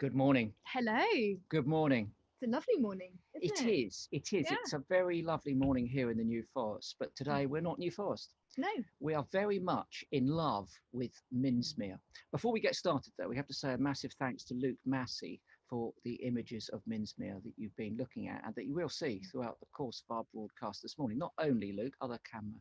Good morning. Hello. Good morning. It's a lovely morning, isn't it? It is. Yeah. It's a very lovely morning here in the New Forest, but today we're not New Forest. No. We are very much in love with Minsmere. Before we get started, though, we have to say a massive thanks to Luke Massey for the images of Minsmere that you've been looking at and that you will see throughout the course of our broadcast this morning. Not only Luke, other camera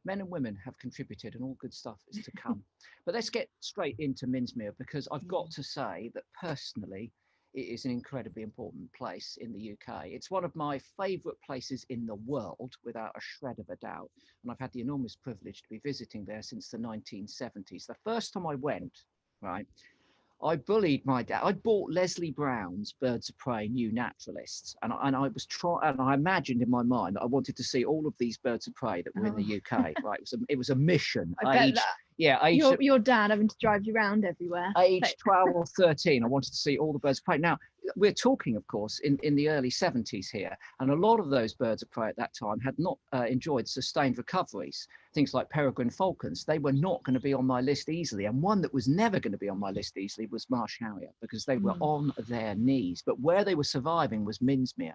men and women have contributed, and all good stuff is to come. But let's get straight into Minsmere, because I've got to say that personally, it is an incredibly important place in the UK. It's one of my favourite places in the world, without a shred of a doubt. And I've had the enormous privilege to be visiting there since the 1970s. The first time I went, right, I bullied my dad. I bought Leslie Brown's Birds of Prey, New Naturalists, and I was trying, and I imagined in my mind that I wanted to see all of these birds of prey that were in the UK. Right, it was a mission. I bet that. Yeah, your dad having to drive you around everywhere. Age 12 or 13, I wanted to see all the birds of prey. Now, we're talking, of course, in the early 70s here, and a lot of those birds of prey at that time had not enjoyed sustained recoveries. Things like peregrine falcons, they were not going to be on my list easily. And one that was never going to be on my list easily was marsh harrier, because they were on their knees. But where they were surviving was Minsmere.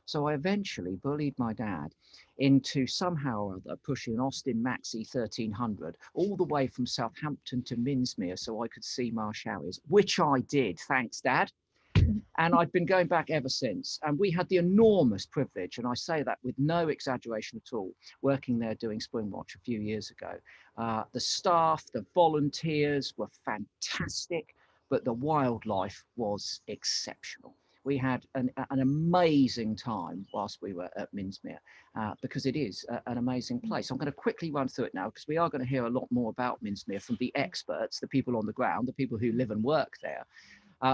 So I eventually bullied my dad into somehow or other pushing Austin Maxey 1300 all the way from Southampton to Minsmere so I could see marsh harriers, which I did. Thanks, Dad. And I've been going back ever since. And we had the enormous privilege, and I say that with no exaggeration at all, working there doing Spring Watch a few years ago. The staff, the volunteers were fantastic, but the wildlife was exceptional. We had an amazing time whilst we were at Minsmere, because it is an amazing place. I'm going to quickly run through it now, because we are going to hear a lot more about Minsmere from the experts, the people on the ground, the people who live and work there.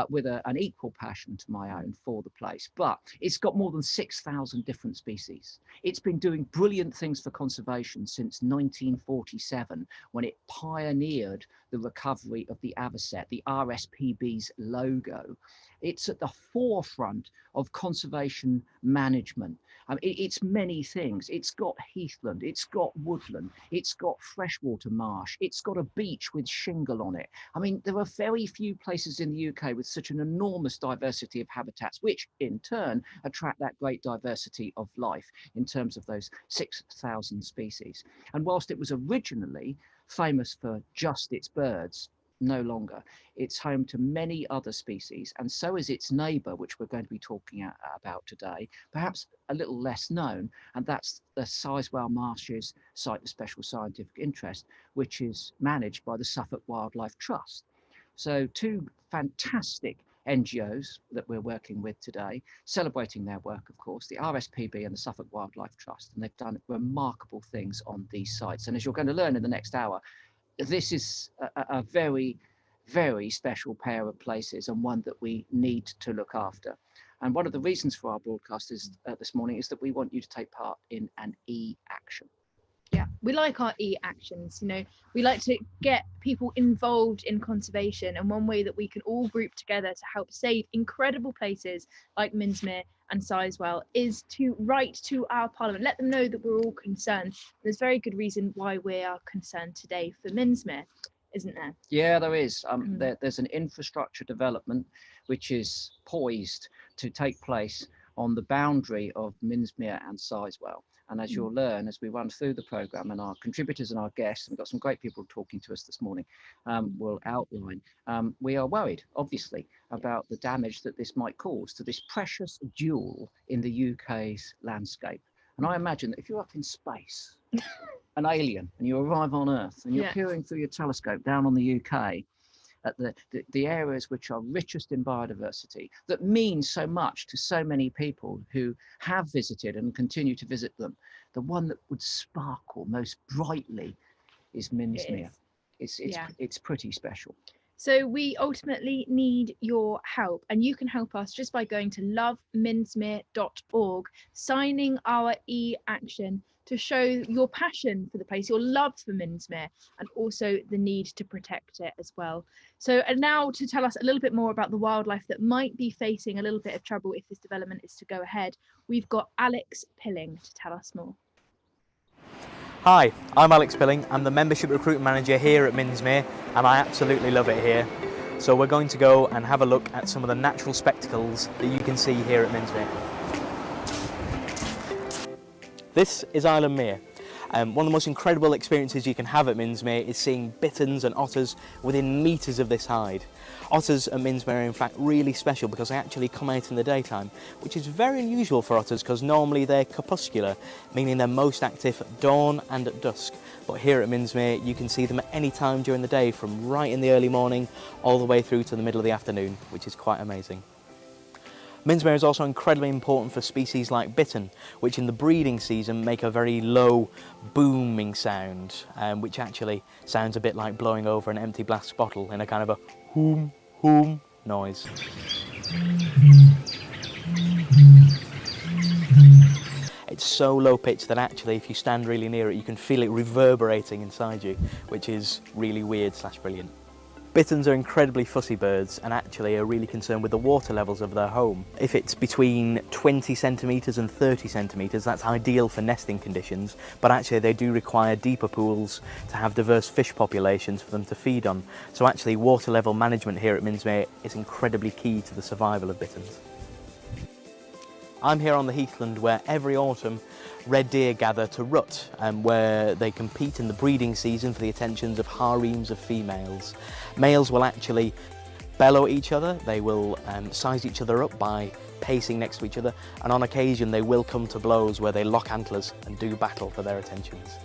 With an equal passion to my own for the place. But it's got more than 6,000 different species. It's been doing brilliant things for conservation since 1947, when it pioneered the recovery of the avocet, the RSPB's logo. It's at the forefront of conservation management. It's many things. It's got heathland, it's got woodland, it's got freshwater marsh, it's got a beach with shingle on it. I mean, there are very few places in the UK with such an enormous diversity of habitats, which in turn attract that great diversity of life in terms of those 6,000 species. And whilst it was originally famous for just its birds, no longer. It's home to many other species, and so is its neighbour, which we're going to be talking about today, perhaps a little less known, and that's the Sizewell Marshes Site of Special Scientific Interest, which is managed by the Suffolk Wildlife Trust. So two fantastic NGOs that we're working with today, celebrating their work, of course, the RSPB and the Suffolk Wildlife Trust, and they've done remarkable things on these sites. And as you're going to learn in the next hour, this is a very, very special pair of places, and one that we need to look after. And one of the reasons for our broadcast this morning is that we want you to take part in an e-action. Yeah, we like our e-actions. We like to get people involved in conservation, and one way that we can all group together to help save incredible places like Minsmere and Sizewell is to write to our Parliament, let them know that we're all concerned. There's very good reason why we are concerned today for Minsmere, isn't there? Yeah, there is. There's an infrastructure development which is poised to take place on the boundary of Minsmere and Sizewell. And as you'll learn as we run through the programme, and our contributors and our guests, and we've got some great people talking to us this morning, will outline, we are worried, obviously, about the damage that this might cause to this precious jewel in the UK's landscape. And I imagine that if you're up in space, an alien, and you arrive on Earth, and you're peering through your telescope down on the UK, at the areas which are richest in biodiversity, that mean so much to so many people who have visited and continue to visit them, the one that would sparkle most brightly is Minsmere. It's pretty special. So we ultimately need your help, and you can help us just by going to loveminsmere.org, signing our e-action to show your passion for the place, your love for Minsmere, and also the need to protect it as well. So, and now to tell us a little bit more about the wildlife that might be facing a little bit of trouble if this development is to go ahead, we've got Alex Pilling to tell us more. Hi, I'm Alex Pilling. I'm the Membership Recruitment Manager here at Minsmere, and I absolutely love it here. So we're going to go and have a look at some of the natural spectacles that you can see here at Minsmere. This is Island Mere. One of the most incredible experiences you can have at Minsmere is seeing bitterns and otters within metres of this hide. Otters at Minsmere are in fact really special because they actually come out in the daytime, which is very unusual for otters because normally they're crepuscular, meaning they're most active at dawn and at dusk. But here at Minsmere you can see them at any time during the day, from right in the early morning all the way through to the middle of the afternoon, which is quite amazing. Minsmere is also incredibly important for species like bittern, which in the breeding season make a very low booming sound, which actually sounds a bit like blowing over an empty blast bottle in a kind of a hoom, hoom noise. It's so low pitched that actually if you stand really near it you can feel it reverberating inside you, which is really weird / brilliant. Bitterns are incredibly fussy birds and actually are really concerned with the water levels of their home. If it's between 20 centimetres and 30 centimetres, that's ideal for nesting conditions, but actually they do require deeper pools to have diverse fish populations for them to feed on. So actually water level management here at Minsmere is incredibly key to the survival of bitterns. I'm here on the heathland where every autumn red deer gather to rut, where they compete in the breeding season for the attentions of harems of females. Males will actually bellow at each other, they will size each other up by pacing next to each other, and on occasion they will come to blows where they lock antlers and do battle for their attentions.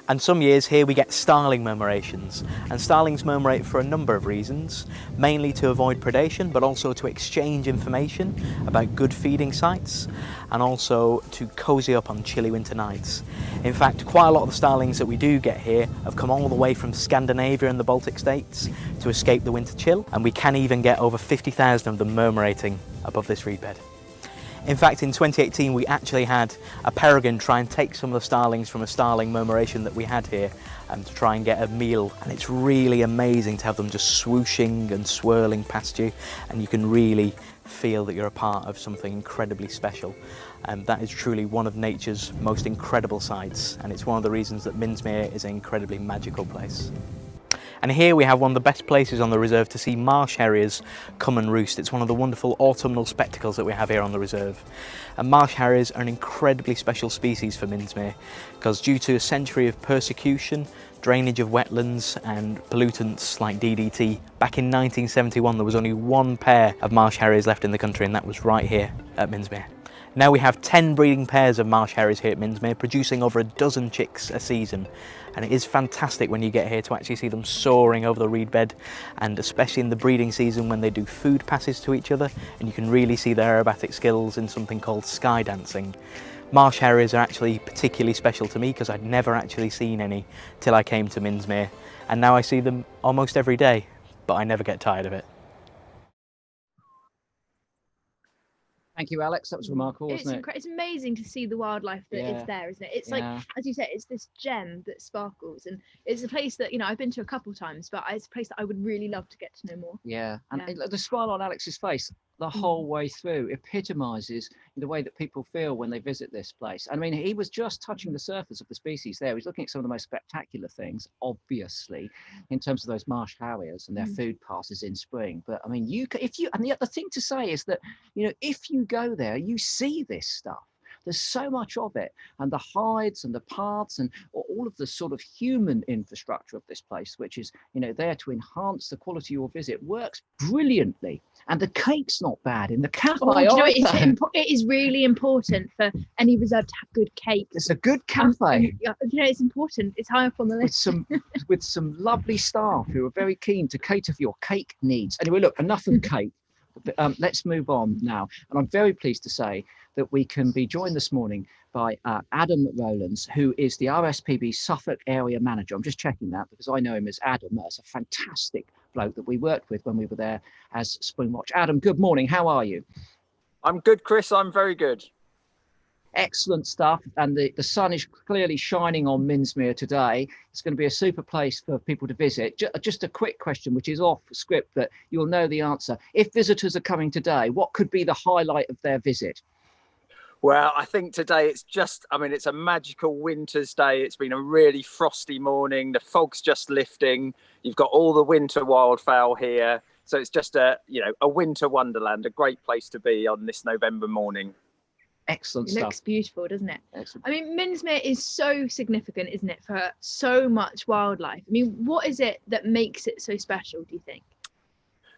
And some years here we get starling murmurations, and starlings murmurate for a number of reasons, mainly to avoid predation but also to exchange information about good feeding sites and also to cosy up on chilly winter nights. In fact, quite a lot of the starlings that we do get here have come all the way from Scandinavia and the Baltic states to escape the winter chill, and we can even get over 50,000 of them murmurating above this reed bed. In fact, in 2018 we actually had a peregrine try and take some of the starlings from a starling murmuration that we had here to try and get a meal, and it's really amazing to have them just swooshing and swirling past you, and you can really feel that you're a part of something incredibly special. That is truly one of nature's most incredible sights, and it's one of the reasons that Minsmere is an incredibly magical place. And here we have one of the best places on the reserve to see marsh harriers come and roost. It's one of the wonderful autumnal spectacles that we have here on the reserve. And marsh harriers are an incredibly special species for Minsmere because due to a century of persecution, drainage of wetlands and pollutants like DDT, back in 1971 there was only one pair of marsh harriers left in the country, and that was right here at Minsmere. Now we have 10 breeding pairs of marsh harriers here at Minsmere, producing over a dozen chicks a season, and it is fantastic when you get here to actually see them soaring over the reed bed, and especially in the breeding season when they do food passes to each other, and you can really see their aerobatic skills in something called sky dancing. Marsh harriers are actually particularly special to me because I'd never actually seen any till I came to Minsmere, and now I see them almost every day, but I never get tired of it. Thank you, Alex. That was remarkable, wasn't it? It's amazing to see the wildlife that is there, isn't it? It's like, as you said, it's this gem that sparkles, and it's a place that, you know, I've been to a couple of times, but it's a place that I would really love to get to know more. Yeah, and the smile on Alex's face the whole way through epitomizes the way that people feel when they visit this place. I mean, he was just touching the surface of the species there. He's looking at some of the most spectacular things, obviously, in terms of those marsh harriers and their food passes in spring. But I mean, and the thing to say is that, you know, if you go there, you see this stuff. There's so much of it, and the hides and the paths and all of the sort of human infrastructure of this place, which is, you know, there to enhance the quality of your visit, works brilliantly. And the cake's not bad in the cafe. It is really important for any reserve to have good cake. It's a good cafe. You know, it's important. It's high up on the list. With some lovely staff who are very keen to cater for your cake needs. Anyway, look, enough of cake. Let's move on now. And I'm very pleased to say that we can be joined this morning by Adam Rowlands, who is the RSPB Suffolk Area Manager. I'm just checking that because I know him as Adam. That's a fantastic bloke that we worked with when we were there as Springwatch. Adam, good morning. How are you? I'm good, Chris. I'm very good. Excellent stuff, and the sun is clearly shining on Minsmere today. It's going to be a super place for people to visit. Just a quick question, which is off script, but you'll know the answer. If visitors are coming today, what could be the highlight of their visit? Well, I think today it's just, I mean, it's a magical winter's day. It's been a really frosty morning. The fog's just lifting. You've got all the winter wildfowl here. So it's just a winter wonderland, a great place to be on this November morning. Excellent It stuff. looks beautiful, doesn't it? Excellent. I mean, Minsmere is so significant, isn't it, for so much wildlife? I mean, what is it that makes it so special, do you think?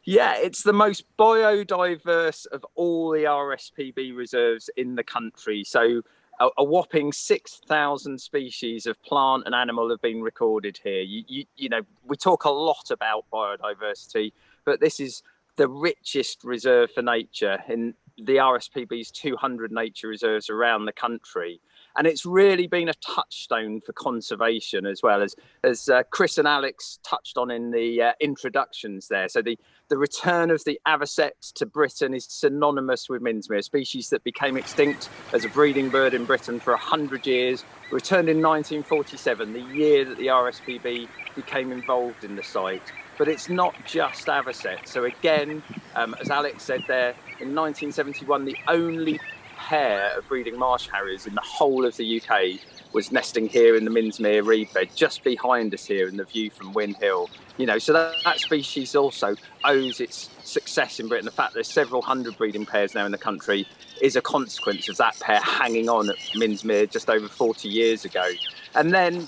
Yeah, it's the most biodiverse of all the RSPB reserves in the country. So a whopping 6,000 species of plant and animal have been recorded here. You know, we talk a lot about biodiversity, but this is the richest reserve for nature in the RSPB's 200 nature reserves around the country. And it's really been a touchstone for conservation as well, as Chris and Alex touched on in the introductions there. So the return of the avocet to Britain is synonymous with Minsmere, a species that became extinct as a breeding bird in Britain for 100 years, returned in 1947, the year that the RSPB became involved in the site. But it's not just avocet. So again, as Alex said there, in 1971, the only pair of breeding marsh harriers in the whole of the UK was nesting here in the Minsmere reed bed, just behind us here in the view from Wyn Hill. You know, so that species also owes its success in Britain. The fact there's several hundred breeding pairs now in the country is a consequence of that pair hanging on at Minsmere just over 40 years ago. And then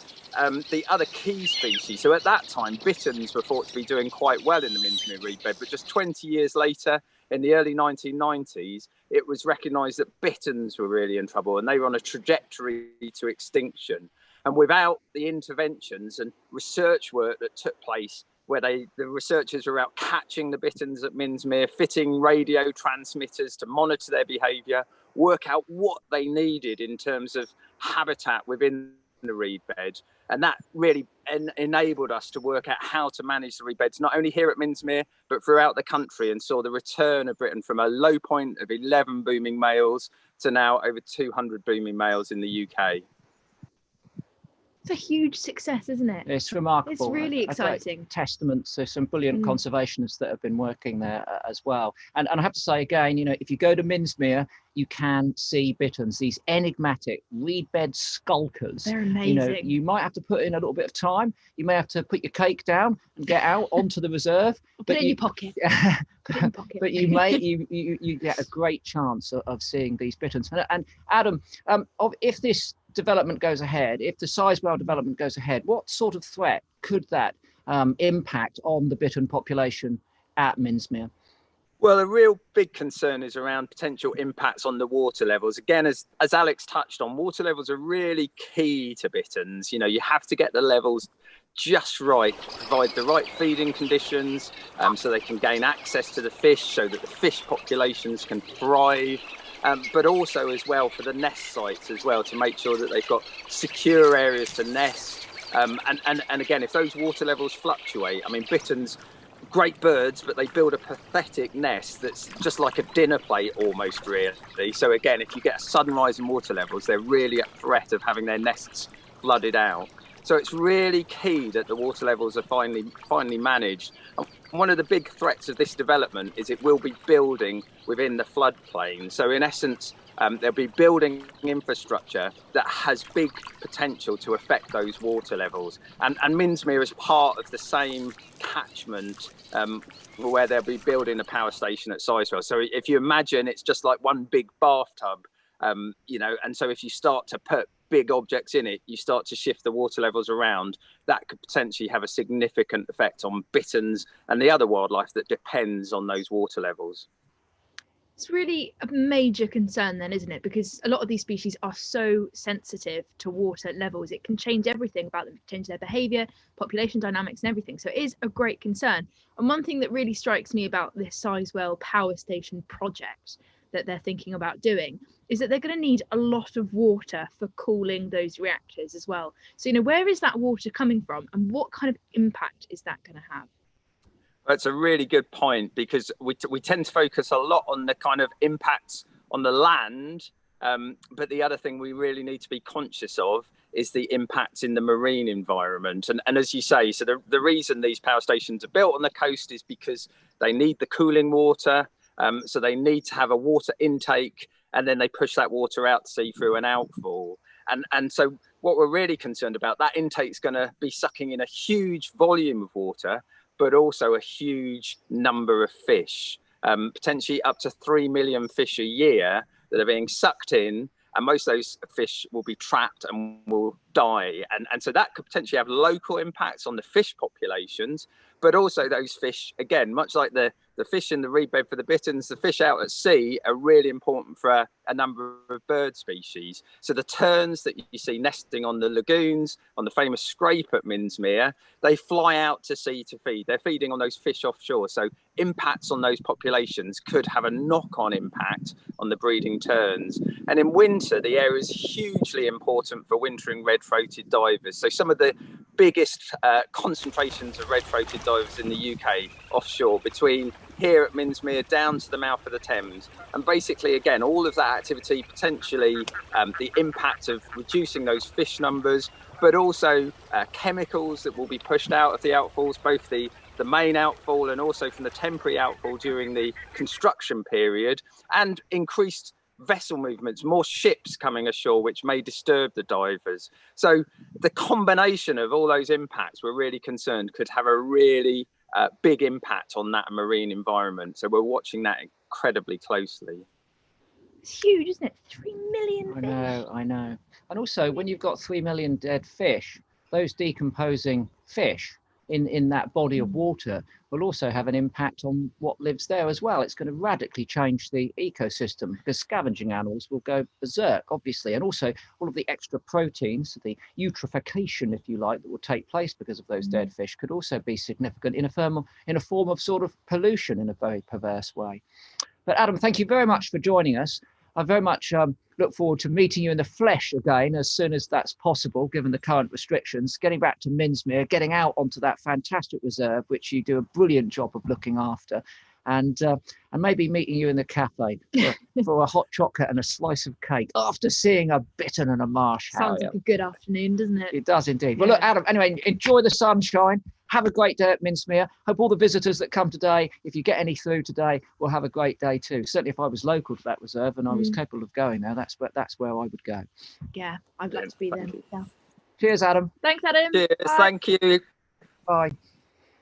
the other key species, so at that time, bitterns were thought to be doing quite well in the Minsmere reed bed, but just 20 years later, in the early 1990s, it was recognised that bitterns were really in trouble and they were on a trajectory to extinction. And without the interventions and research work that took place, where the researchers were out catching the bitterns at Minsmere, fitting radio transmitters to monitor their behaviour, work out what they needed in terms of habitat within the reed bed, and that really enabled us to work out how to manage the reed beds, not only here at Minsmere but throughout the country, and saw the return of Britain from a low point of 11 booming males to now over 200 booming males in the UK. It's a huge success, isn't it? It's remarkable. It's really A great exciting. testament to some brilliant conservationists that have been working there as well. And I have to say again, you know, if you go to Minsmere, you can see bitterns, these enigmatic reed bed skulkers. They're amazing. You know, you might have to put in a little bit of time. You may have to put your cake down and get out onto the reserve. Put it in your pocket. Put it in your pocket. But you get a great chance of seeing these bitterns. And Adam, if this development goes ahead, if the Sizewell development goes ahead, what sort of threat could that impact on the bittern population at Minsmere? Well, a real big concern is around potential impacts on the water levels. Again, as Alex touched on, water levels are really key to bitterns. You know, you have to get the levels just right, provide the right feeding conditions so they can gain access to the fish, so that the fish populations can thrive. But also as well for the nest sites as well, to make sure that they've got secure areas to nest. And again, if those water levels fluctuate, I mean, bitterns, great birds, but they build a pathetic nest that's just like a dinner plate almost, really. So again, if you get a sudden rise in water levels, they're really at threat of having their nests flooded out. So it's really key that the water levels are finally managed. One of the big threats of this development is it will be building within the floodplain. So in essence, there'll be building infrastructure that has big potential to affect those water levels. And Minsmere is part of the same catchment where they'll be building a power station at Sizewell. So if you imagine, it's just like one big bathtub, you know, and so if you start to put big objects in it, you start to shift the water levels around, that could potentially have a significant effect on bitterns and the other wildlife that depends on those water levels. It's really a major concern then, isn't it? Because a lot of these species are so sensitive to water levels. It can change everything about them, change their behaviour, population dynamics and everything. So it is a great concern. And one thing that really strikes me about this Sizewell power station project that they're thinking about doing is that they're going to need a lot of water for cooling those reactors as well. So, you know, where is that water coming from and what kind of impact is that going to have? That's a really good point, because we tend to focus a lot on the kind of impacts on the land, but the other thing we really need to be conscious of is the impacts in the marine environment. And as you say, so the reason these power stations are built on the coast is because they need the cooling water. So they need to have a water intake and then they push that water out to sea through an outfall. And so what we're really concerned about, that intake's going to be sucking in a huge volume of water, but also a huge number of fish, potentially up to 3 million fish a year that are being sucked in. And most of those fish will be trapped and will die. And so that could potentially have local impacts on the fish populations, but also those fish, again, much like the fish in the reed bed for the bitterns, the fish out at sea are really important for a number of bird species. So the terns that you see nesting on the lagoons, on the famous scrape at Minsmere, they fly out to sea to feed. They're feeding on those fish offshore. So impacts on those populations could have a knock-on impact on the breeding terns. And in winter, the area is hugely important for wintering red-throated divers. So some of the biggest concentrations of red-throated divers in the UK offshore, between here at Minsmere down to the mouth of the Thames. And basically, again, all of that activity, potentially the impact of reducing those fish numbers, but also chemicals that will be pushed out of the outfalls, both the main outfall and also from the temporary outfall during the construction period, and increased vessel movements, more ships coming ashore, which may disturb the divers. So the combination of all those impacts, we're really concerned, could have a really big impact on that marine environment. So we're watching that incredibly closely. It's huge, isn't it? 3 million fish. I know. And also, when you've got 3 million dead fish, those decomposing fish in that body of water will also have an impact on what lives there as well. It's going to radically change the ecosystem, because scavenging animals will go berserk, obviously, and also all of the extra proteins, the eutrophication, if you like, that will take place because of those dead fish could also be significant in a form of sort of pollution in a very perverse way. But Adam, thank you very much for joining us. I very much look forward to meeting you in the flesh again as soon as that's possible, given the current restrictions, getting back to Minsmere, getting out onto that fantastic reserve, which you do a brilliant job of looking after, and maybe meeting you in the cafe for a hot chocolate and a slice of cake after seeing a bittern and a marsh harrier. Sounds like a good afternoon, doesn't it? It does indeed. Well, look, Adam, anyway, enjoy the sunshine. Have a great day at Minsmere. Hope all the visitors that come today, if you get any through today, will have a great day too. Certainly if I was local to that reserve and I was capable of going there, that's where I would go. Yeah, I'd like to be there. Yeah. Cheers, Adam. Thanks, Adam. Cheers, Bye. thank you. Bye.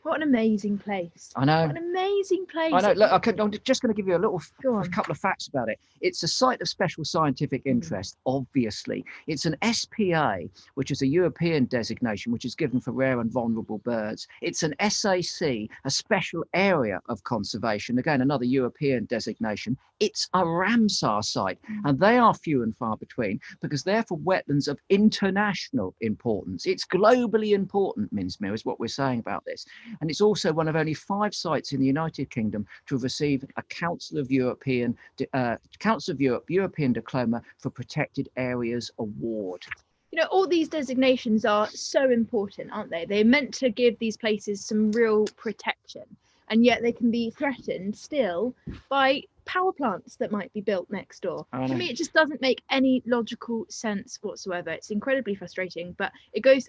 What an amazing place. I know. What an amazing place. I know. Look, I'm just going to give you a couple of facts about it. It's a site of special scientific interest, obviously. It's an SPA, which is a European designation, which is given for rare and vulnerable birds. It's an SAC, a special area of conservation, again, another European designation. It's a Ramsar site, and they are few and far between because they're for wetlands of international importance. It's globally important, Minsmere, is what we're saying about this. And it's also one of only 5 sites in the United Kingdom to have received a Council of Europe European Diploma for Protected Areas Award. You know, all these designations are so important, aren't they? They're meant to give these places some real protection, and yet they can be threatened still by power plants that might be built next door. To me, it just doesn't make any logical sense whatsoever. It's incredibly frustrating, but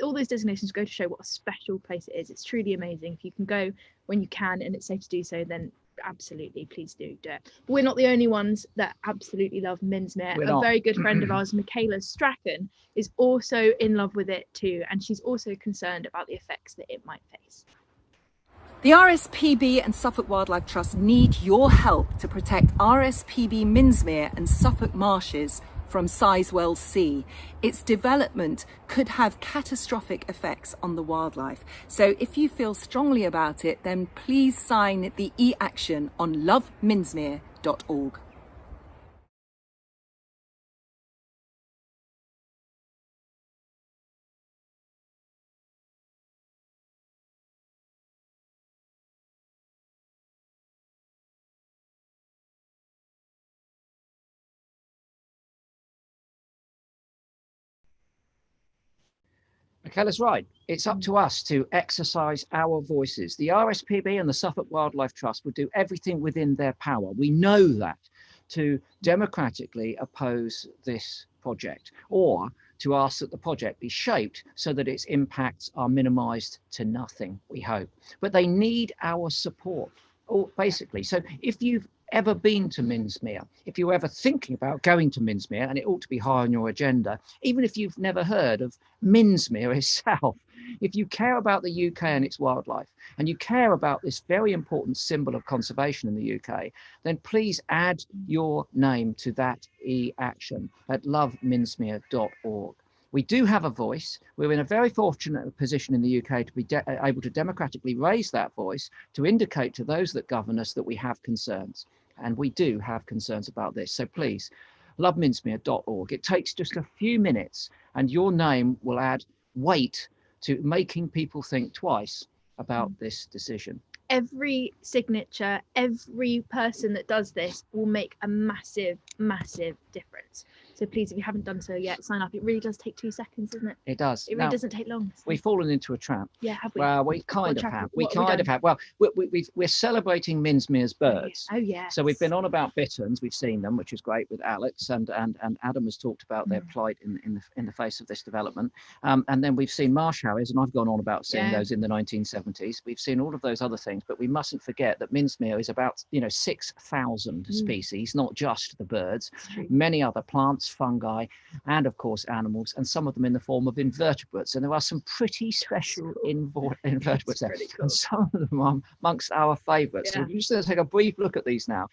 all those designations go to show what a special place it is. It's truly amazing. If you can go when you can and it's safe to do so, then absolutely, please do it. But we're not the only ones that absolutely love Minsmere. A very good friend of ours, Michaela Strachan, is also in love with it too, and she's also concerned about the effects that it might face. The RSPB and Suffolk Wildlife Trust need your help to protect RSPB Minsmere and Suffolk marshes from Sizewell C. Its development could have catastrophic effects on the wildlife. So if you feel strongly about it, then please sign the e-action on loveminsmere.org. Michaela's right. It's up to us to exercise our voices. The RSPB and the Suffolk Wildlife Trust will do everything within their power. We know that, to democratically oppose this project, or to ask that the project be shaped so that its impacts are minimised to nothing, we hope. But they need our support, basically. So if you've ever been to Minsmere, if you're ever thinking about going to Minsmere, and it ought to be high on your agenda, even if you've never heard of Minsmere itself, if you care about the UK and its wildlife, and you care about this very important symbol of conservation in the UK, then please add your name to that e-action at loveminsmere.org. We do have a voice. We're in a very fortunate position in the UK to be able to democratically raise that voice to indicate to those that govern us that we have concerns. And we do have concerns about this. So please, loveminsmere.org. It takes just a few minutes and your name will add weight to making people think twice about this decision. Every signature, every person that does this will make a massive, massive difference. So please, if you haven't done so yet, sign up. It really does take 2 seconds, doesn't it? It does. It really doesn't take long. So. We've fallen into a trap. Yeah, have we? Well, we kind of have. We What kind of have. Well, we're celebrating Minsmere's birds. Oh, yeah. So we've been on about bitterns. We've seen them, which is great with Alex, and Adam has talked about their plight in the face of this development. And then we've seen marsh harriers, and I've gone on about seeing those in the 1970s. We've seen all of those other things, but we mustn't forget that Minsmere is about 6,000 species, not just the birds, many other plants, fungi, and of course animals, and some of them in the form of invertebrates. And there are some pretty special invertebrates there, and some of them are amongst our favourites. So we're just going to take a brief look at these now.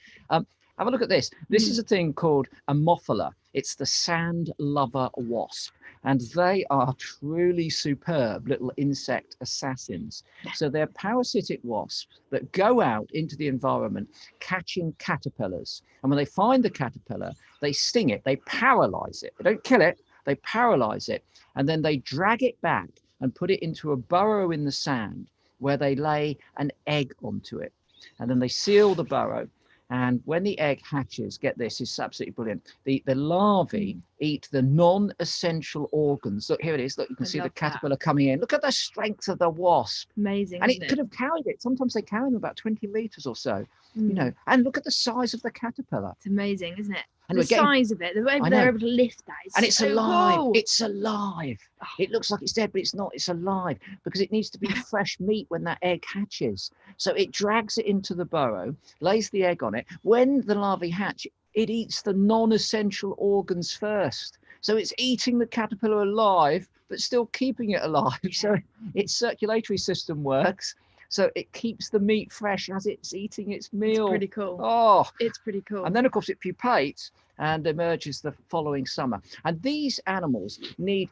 Have a look at this. This is a thing called Ammophila. It's the sand lover wasp, and they are truly superb little insect assassins. So they're parasitic wasps that go out into the environment catching caterpillars. And when they find the caterpillar, they sting it, they paralyze it. They don't kill it, they paralyze it. And then they drag it back and put it into a burrow in the sand where they lay an egg onto it. And then they seal the burrow. And when the egg hatches, get this, it's absolutely brilliant. The larvae eat the non-essential organs. Look, here it is. Look, you can see the caterpillar coming in. Look at the strength of the wasp. Amazing. And it could have carried it. Sometimes they carry them about 20 meters or so, and look at the size of the caterpillar. It's amazing, isn't it? And the size of it, the way they're able to lift that. And it's so alive. cool. It's alive. It looks like it's dead, but it's not. It's alive because it needs to be fresh meat when that egg hatches. So it drags it into the burrow, lays the egg on it. When the larvae hatch, it eats the non-essential organs first. So it's eating the caterpillar alive, but still keeping it alive. So its circulatory system works. So it keeps the meat fresh as it's eating its meal. It's pretty cool. Oh, it's pretty cool. And then, of course, it pupates and emerges the following summer. And these animals need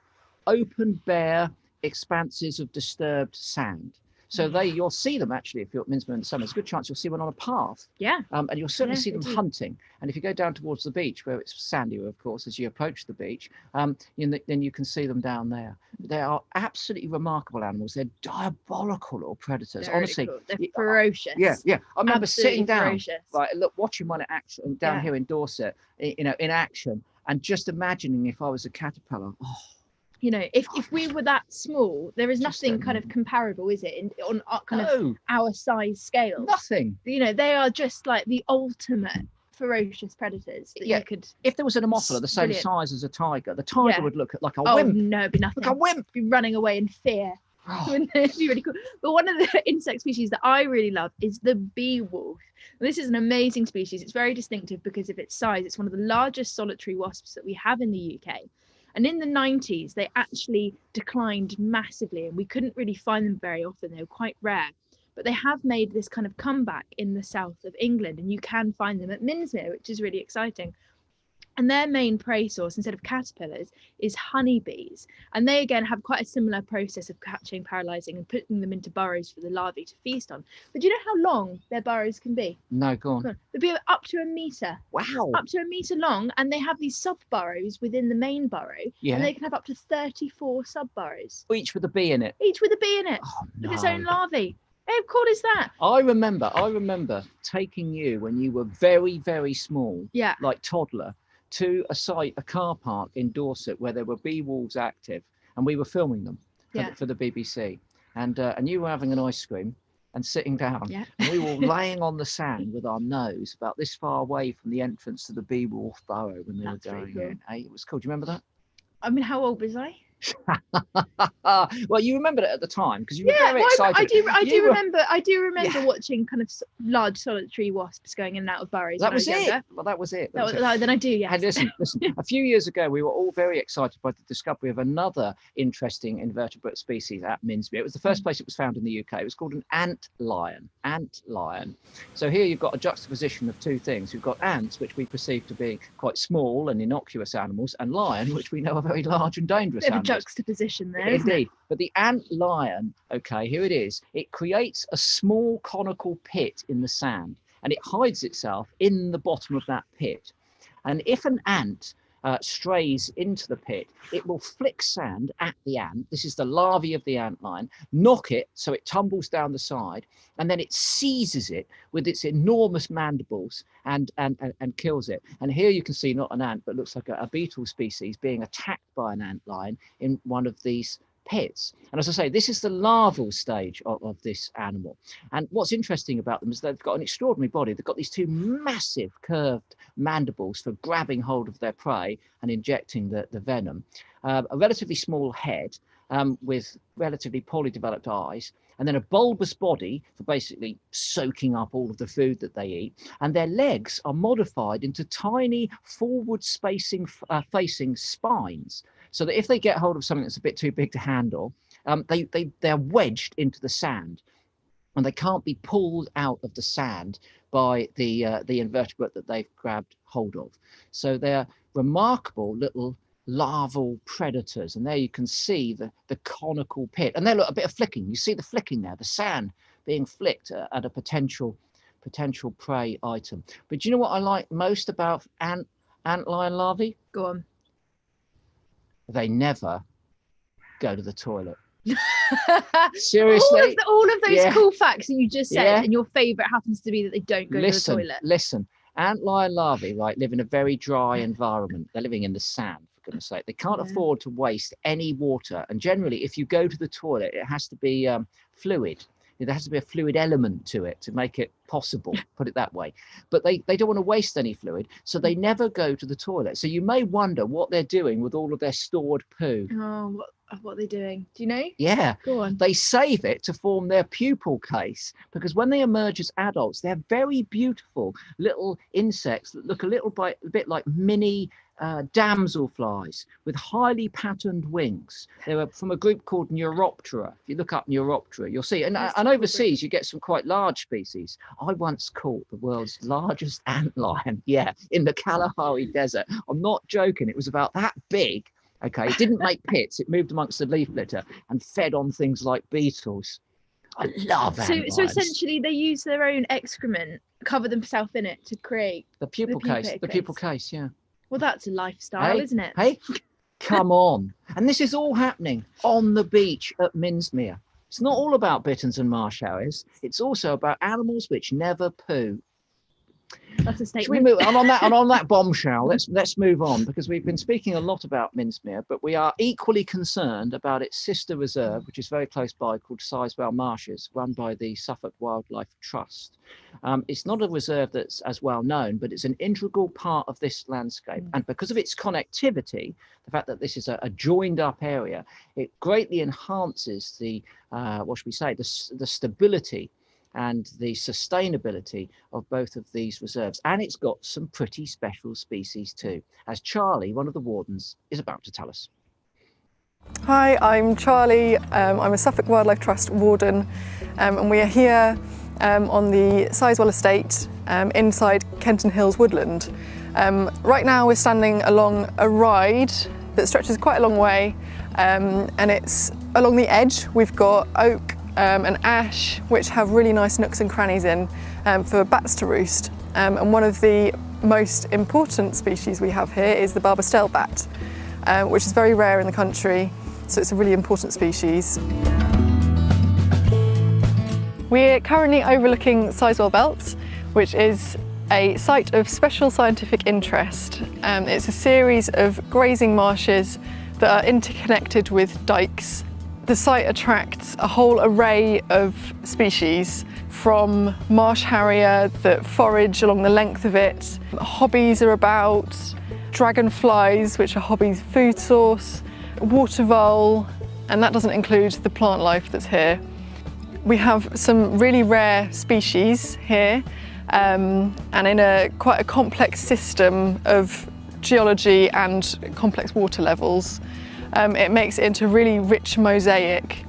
open, bare expanses of disturbed sand. So you'll see them actually if you're at Minsmere in the summer. There's a good chance you'll see one on a path. Yeah. And you'll certainly see them hunting. And if you go down towards the beach, where it's sandier, of course, as you approach the beach, then you can see them down there. They are absolutely remarkable animals. They're diabolical little predators. They're Honestly, really cool. They're ferocious. Yeah. I remember absolutely sitting down, ferocious. watching one in action down here in Dorset, in action, and just imagining if I was a caterpillar. Oh. If we were that small, there is nothing kind of comparable, is it, on of our size scale? Nothing. They are just like the ultimate ferocious predators that you could. If there was an Ammophila the same size as a tiger, the tiger would look like a wimp. No, it'd be nothing. Like a wimp. Be running away in fear. It'd be really cool. But one of the insect species that I really love is the bee wolf. This is an amazing species. It's very distinctive because of its size. It's one of the largest solitary wasps that we have in the UK. And in the 90s, they actually declined massively and we couldn't really find them very often. They were quite rare. But they have made this kind of comeback in the south of England, and you can find them at Minsmere, which is really exciting. And their main prey source, instead of caterpillars, is honeybees. And they, again, have quite a similar process of catching, paralysing and putting them into burrows for the larvae to feast on. But do you know how long their burrows can be? No, go on. They'd be up to a metre. Wow. Up to a metre long. And they have these sub-burrows within the main burrow. Yeah. And they can have up to 34 sub-burrows. Each with a bee in it? Each with a bee in it. Oh, no. With its own larvae. How cool is that? I remember taking you when you were very, very small, like toddler, to a car park in Dorset where there were bee wolves active, and we were filming them for the BBC. And you were having an ice cream and sitting down, and we were laying on the sand with our nose about this far away from the entrance to the bee wolf burrow when they were going in. Hey, it was cool. Do you remember that? I mean, how old was I? Well, you remember it at the time because you were Yeah, very well, excited. I do You were- remember Yeah. watching kind of large solitary wasps going in and out of burrows. That when was I was it. younger. Well, that was it. Then I do, yes. And listen, a few years ago, we were all very excited by the discovery of another interesting invertebrate species at Minsmere. It was the first place it was found in the UK. It was called an ant lion. So here you've got a juxtaposition of two things. You've got ants, which we perceive to be quite small and innocuous animals, and lion, which we know are very large and dangerous Bit of a animals. juxtaposition there, isn't it? Indeed. But the ant lion, okay, here it is. It creates a small conical pit in the sand, and it hides itself in the bottom of that pit. And if an ant strays into the pit, it will flick sand at the ant. This is the larvae of the ant lion, knock it so it tumbles down the side, and then it seizes it with its enormous mandibles and kills it. And here you can see not an ant, but looks like a beetle species being attacked by an ant lion in one of these pits. And as I say, this is the larval stage of this animal. And what's interesting about them is they've got an extraordinary body. They've got these two massive curved mandibles for grabbing hold of their prey and injecting the venom, a relatively small head with relatively poorly developed eyes, and then a bulbous body for basically soaking up all of the food that they eat. And their legs are modified into tiny forward facing spines, so that if they get hold of something that's a bit too big to handle, they're wedged into the sand, and they can't be pulled out of the sand by the invertebrate that they've grabbed hold of. So they're remarkable little larval predators. And there you can see the conical pit, and there, look, a bit of flicking. You see the flicking there, the sand being flicked at a potential prey item. But do you know what I like most about ant lion larvae? Go on. They never go to the toilet. Seriously? all of those Yeah. cool facts that you just said, Yeah. and your favourite happens to be that they don't go to the toilet. Listen. Ant lion larvae, right, live in a very dry environment. They're living in the sand, for goodness sake. They can't afford to waste any water. And generally, if you go to the toilet, it has to be fluid. There has to be a fluid element to it to make it possible, put it that way. But they don't want to waste any fluid, so they never go to the toilet. So you may wonder what they're doing with all of their stored poo. Oh, what are they doing? Do you know? Yeah. Go on. They save it to form their pupal case, because when they emerge as adults, they're very beautiful little insects that look a bit like mini damselflies with highly patterned wings. They were from a group called Neuroptera. If you look up Neuroptera, you'll see. And overseas, you get some quite large species. I once caught the world's largest ant lion, in the Kalahari Desert. I'm not joking. It was about that big. Okay, it didn't make pits. It moved amongst the leaf litter and fed on things like beetles. I love ant lions. So essentially, they use their own excrement, cover themselves in it to create the pupal case. The pupal case, yeah. Well, that's a lifestyle, isn't it? Hey, come on. And this is all happening on the beach at Minsmere. It's not all about bitterns and marsh harriers. It's also about animals which never poo. That's a statement. Should we move on that bombshell? Let's move on, because we've been speaking a lot about Minsmere, but we are equally concerned about its sister reserve, which is very close by, called Sizewell Marshes, run by the Suffolk Wildlife Trust. It's not a reserve that's as well known, but it's an integral part of this landscape. And because of its connectivity, the fact that this is a joined up area, it greatly enhances the the stability and the sustainability of both of these reserves. And it's got some pretty special species too, as Charlie, one of the wardens, is about to tell us. Hi, I'm Charlie. I'm a Suffolk Wildlife Trust warden, and we are here on the Sizewell estate inside Kenton Hills woodland. Right now we're standing along a ride that stretches quite a long way, and it's along the edge. We've got oak and ash, which have really nice nooks and crannies in for bats to roost. And one of the most important species we have here is the barbastelle bat, which is very rare in the country, so it's a really important species. We're currently overlooking Sizewell Belt, which is a site of special scientific interest. It's a series of grazing marshes that are interconnected with dikes. The site attracts a whole array of species, from marsh harrier that forage along the length of it. Hobbies are about, dragonflies, which are hobby's food source, water vole, and that doesn't include the plant life that's here. We have some really rare species here, and in quite a complex system of geology and complex water levels. It makes it into a really rich mosaic.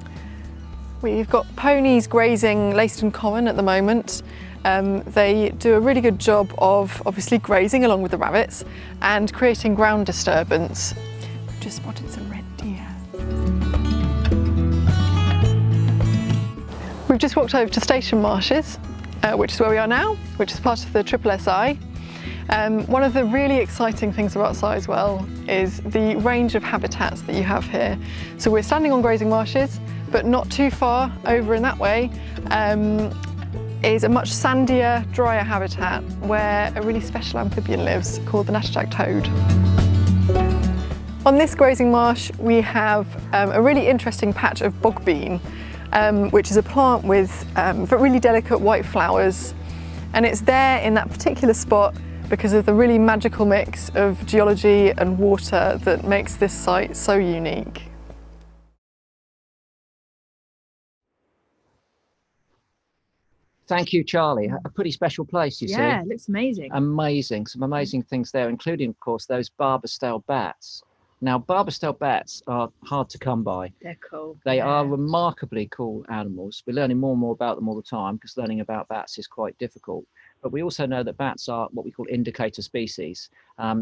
We've got ponies grazing Leiston Common at the moment. They do a really good job of obviously grazing along with the rabbits and creating ground disturbance. We've just spotted some red deer. We've just walked over to Station Marshes, which is where we are now, which is part of the SSSI. One of the really exciting things about Sizewell is the range of habitats that you have here. So we're standing on grazing marshes, but not too far over in that way is a much sandier, drier habitat where a really special amphibian lives called the Natterjack toad. On this grazing marsh we have a really interesting patch of bogbean, which is a plant with really delicate white flowers, and it's there in that particular spot because of the really magical mix of geology and water that makes this site so unique. Thank you, Charlie. A pretty special place, you see. Yeah, it looks amazing. Amazing, some amazing things there, including, of course, those Barberstale bats. Now, Barberstale bats are hard to come by. They're cool. They are remarkably cool animals. We're learning more and more about them all the time because learning about bats is quite difficult. But we also know that bats are what we call indicator species.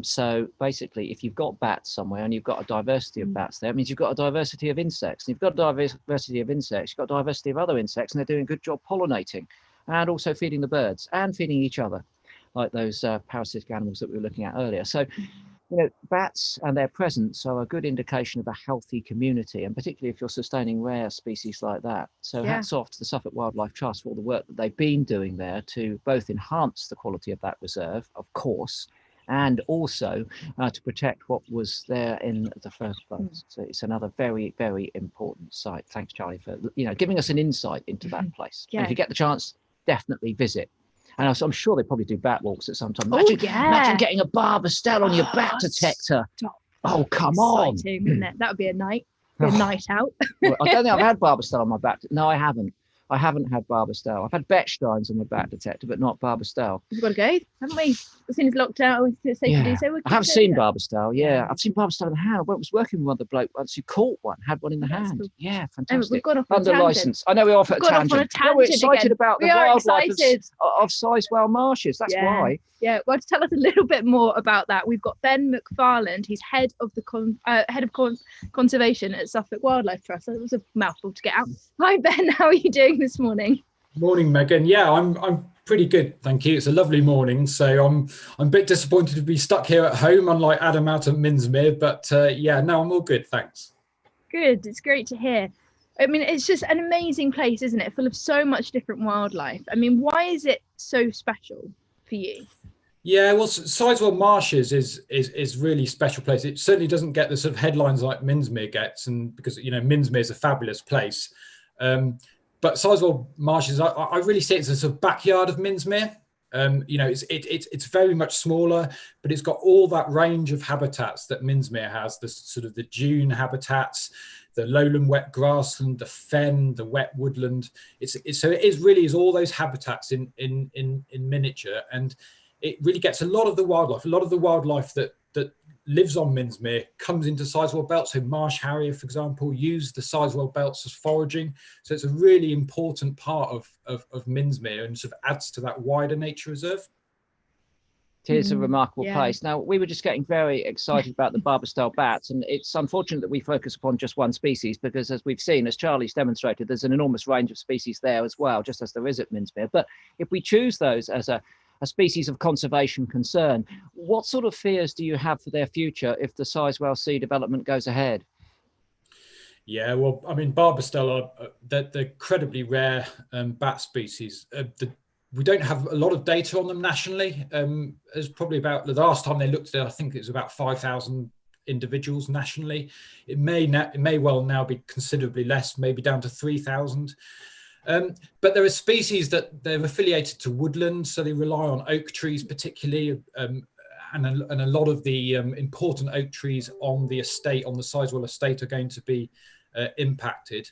So basically, if you've got bats somewhere and you've got a diversity of bats there, it means you've got a diversity of insects. And you've got a diversity of insects, you've got a diversity of other insects, and they're doing a good job pollinating and also feeding the birds and feeding each other, like those parasitic animals that we were looking at earlier. So, you know, bats and their presence are a good indication of a healthy community, and particularly if you're sustaining rare species like that. So hats off to the Suffolk Wildlife Trust for all the work that they've been doing there to both enhance the quality of that reserve, of course, and also to protect what was there in the first place. So it's another very, very important site. Thanks, Charlie, for giving us an insight into that place. And if you get the chance, definitely visit. And I'm sure they probably do bat walks at some time. Imagine getting a Barberstale on your bat detector. Oh, come on. Exciting, isn't it? That would be a night out. Well, I don't think I've had Barberstale on my bat. No, I haven't. I haven't had Barberstale. I've had Bechsteins on my bat detector, but not Barberstale. We've got to go, haven't we? As soon as locked out, it's safe to do so. I have seen Barberstale, I've seen Barberstale in the hand. I was working with one of the bloke once who caught one, had one in the hand. Cool. Yeah, fantastic. We've got off on under license. I know we're off at a tangent. We're excited about the wildlife of Sizewell Marshes. That's why. Yeah, well, to tell us a little bit more about that, we've got Ben McFarland. He's head of conservation at Suffolk Wildlife Trust. That was a mouthful to get out. Hi, Ben. How are you doing this morning? Morning, Megan. Yeah, I'm pretty good, thank you. It's a lovely morning, so I'm a bit disappointed to be stuck here at home, unlike Adam out at Minsmere. But no, I'm all good, thanks. Good. It's great to hear. I mean, it's just an amazing place, isn't it? Full of so much different wildlife. I mean, why is it so special for you? Yeah, well, Sizewell Marshes is really special place. It certainly doesn't get the sort of headlines like Minsmere gets, and because Minsmere is a fabulous place. But Sizewell Marshes, I really see it as a sort of backyard of Minsmere. It's very much smaller, but it's got all that range of habitats that Minsmere has. The sort of the dune habitats, the lowland wet grassland, the fen, the wet woodland. So it really is all those habitats in miniature, and it really gets a lot of the wildlife that lives on Minsmere comes into Sizewell Belt. So marsh harrier, for example, use the Sizewell Belts as foraging. So it's a really important part of Minsmere and sort of adds to that wider nature reserve. It is a remarkable place. Now, we were just getting very excited about the Barberstale bats, and it's unfortunate that we focus upon just one species because, as we've seen, as Charlie's demonstrated, there's an enormous range of species there as well, just as there is at Minsmere. But if we choose those as a species of conservation concern, what sort of fears do you have for their future if the Sizewell Sea development goes ahead? Yeah, well, I mean, Barberstale they're incredibly rare bat species. We don't have a lot of data on them nationally. There's probably about, the last time they looked at it, I think it was about 5,000 individuals nationally. It may well now be considerably less, maybe down to 3,000. But there are species that they're affiliated to woodland, so they rely on oak trees particularly, and a lot of the important oak trees on the estate, on the Sizewell estate, are going to be impacted.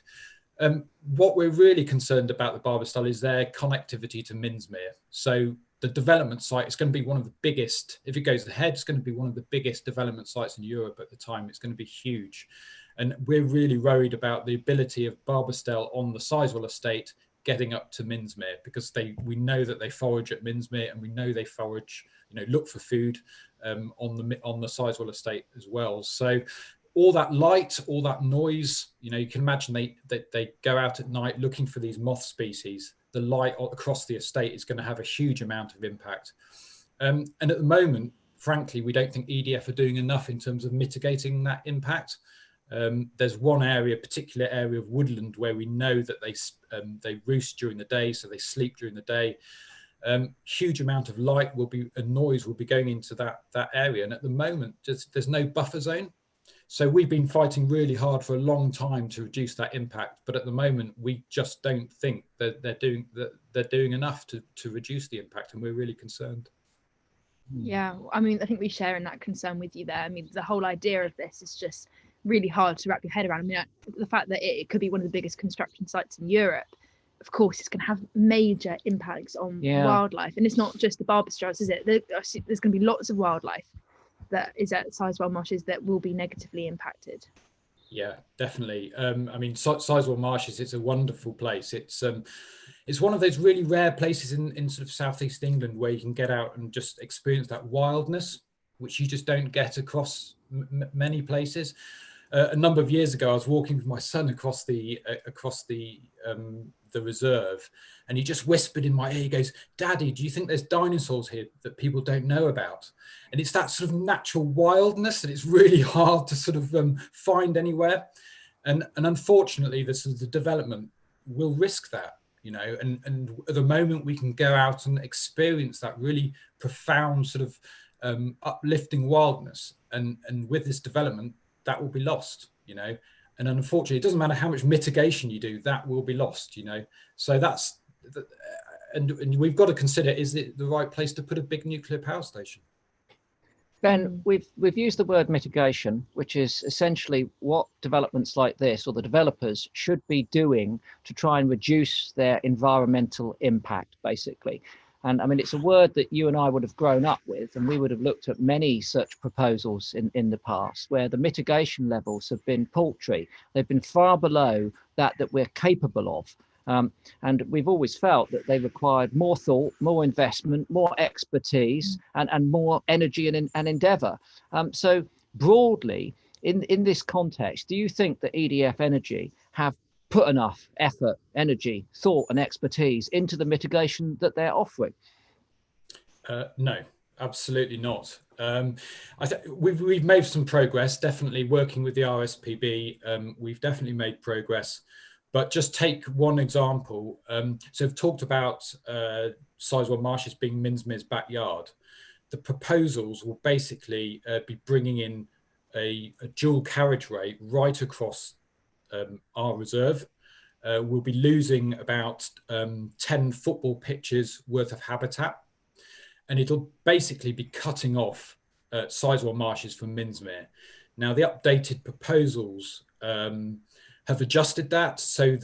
What we're really concerned about the Barbastell is their connectivity to Minsmere. So the development site is going to be one of the biggest, if it goes ahead, it's going to be one of the biggest development sites in Europe at the time. It's going to be huge. And we're really worried about the ability of Barbastell on the Sizewell estate getting up to Minsmere, because we know that they forage at Minsmere, and we know they forage, look for food on the Sizewell estate as well. So all that light, all that noise, you can imagine they go out at night looking for these moth species. The light across the estate is going to have a huge amount of impact. And at the moment, frankly, we don't think EDF are doing enough in terms of mitigating that impact. There's one particular area of woodland where we know that they roost during the day, so they sleep during the day. Huge amount of light and noise will be going into that area. And at the moment, there's no buffer zone. So we've been fighting really hard for a long time to reduce that impact, but at the moment we just don't think that they're doing enough to reduce the impact, and we're really concerned. Yeah, I mean, I think we share in that concern with you there. I mean, the whole idea of this is just really hard to wrap your head around. I mean, the fact that it could be one of the biggest construction sites in Europe, of course, it's going to have major impacts on wildlife, and it's not just the Barbastels, is it? There's going to be lots of wildlife that is at Sizewell Marshes that will be negatively impacted. Yeah, definitely. I mean, Sizewell Marshes, it's a wonderful place. It's one of those really rare places in sort of southeast England where you can get out and just experience that wildness, which you just don't get across many places. A number of years ago, I was walking with my son across the reserve, and he just whispered in my ear. He goes, "Daddy, do you think there's dinosaurs here that people don't know about?" And it's that sort of natural wildness that it's really hard to sort of find anywhere. And unfortunately, the development will risk that, and at the moment we can go out and experience that really profound sort of uplifting wildness. And with this development, that will be lost, and unfortunately, it doesn't matter how much mitigation you do, that will be lost, So that's, and we've got to consider, is it the right place to put a big nuclear power station? Ben, we've used the word mitigation, which is essentially what developments like this, or the developers, should be doing to try and reduce their environmental impact, basically. And I mean, it's a word that you and I would have grown up with, and we would have looked at many such proposals in the past where the mitigation levels have been paltry. They've been far below that we're capable of. And we've always felt that they required more thought, more investment, more expertise, and more energy and endeavour. So broadly, in this context, do you think that EDF Energy have put enough effort, energy, thought and expertise into the mitigation that they're offering? No, absolutely not. We've made some progress, definitely working with the RSPB. We've definitely made progress, but just take one example. So I've talked about Sizewell Marshes being Minsmere's backyard. The proposals will basically be bringing in a dual carriageway right across our reserve. We'll be losing about 10 football pitches worth of habitat, and it'll basically be cutting off Sizewell Marshes from Minsmere. Now, the updated proposals have adjusted that so